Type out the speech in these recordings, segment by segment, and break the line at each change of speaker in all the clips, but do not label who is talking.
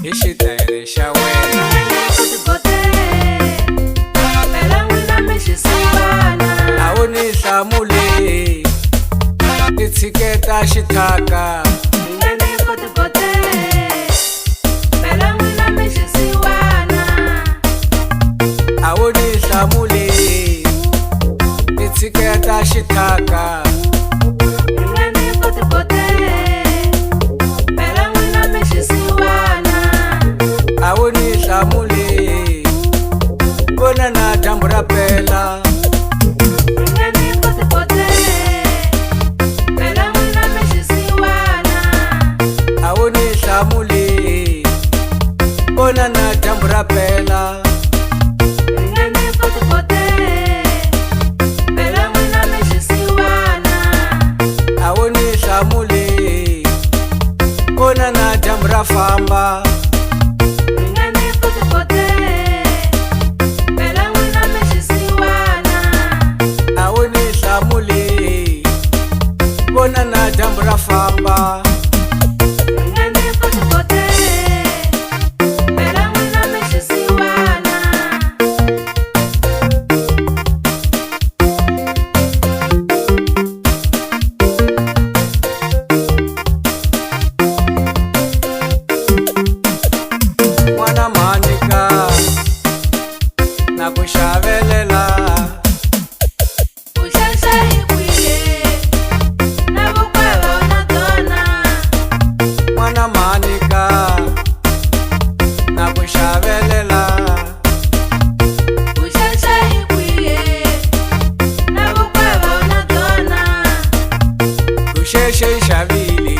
hi xitayele xa wena. A wu ni hlamule ni tshiketa xithaka. A wu ni hlamule ni tshiketa xithaka. A wu ni hlamule vona na dyambu ra pela. A wu ni hlamule vona na dyambu ra pela. A wu ni hlamule vona na dyambu ra famba. A wu ni hlamule vona na dyambu ra famba. N'wana Manika na ku xavelela. N'wana Manika na ku xavelela. Ku xexe yi xavile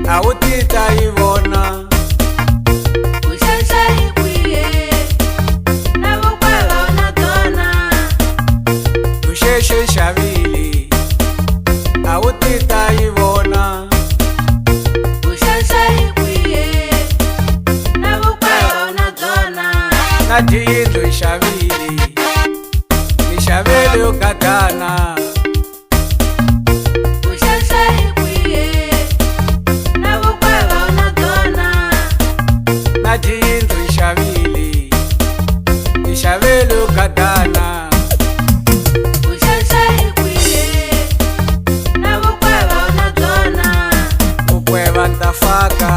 a wu ti ta yi vona. Ku xexe yi xavile a wu ti ta yi vona. Na diyindlu yi xavile ni xavele yo gadana. Na diyindlu yi xavile ni xavele yo gadana. Vukweva ni ta faka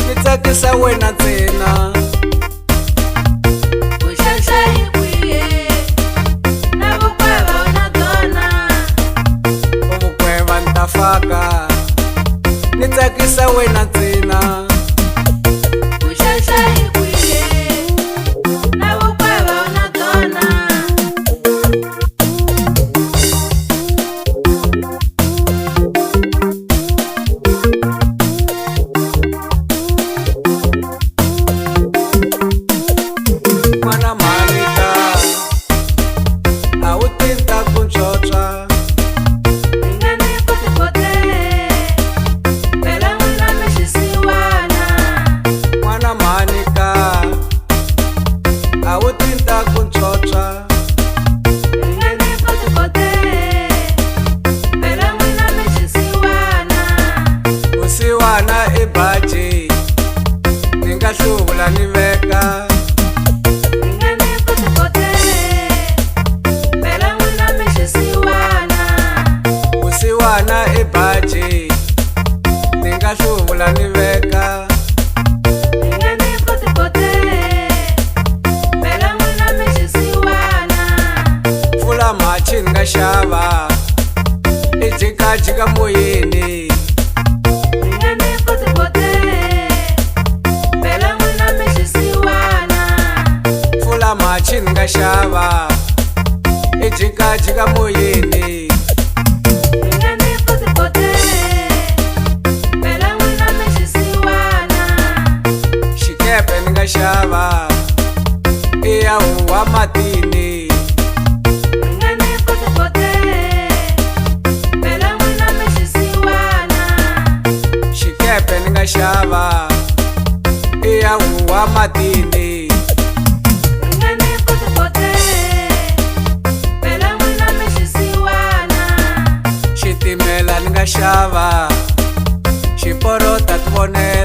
ni tsakisa wena ntsena. Vukweva ni ta faka ni tsakisa wena ntsena. N'wana Manika a wu ti ta ku ntswotswa. N'wana Manika a wu ti ta ku ntswotswa. Vusiwana i baji ni nga hluvula ni veka. Vusiwana i baji ni nga hluvula ni veka. Pfula machi ni nga xava i jikajika moyeni. Pfula machi ni nga xava i jikajika moyeni. Xikepe ni nga xava i ya huwa matini. Xikepe ni nga xava i ya huwa matini. Xitimela ni nga xava xiporo ta ti vonela.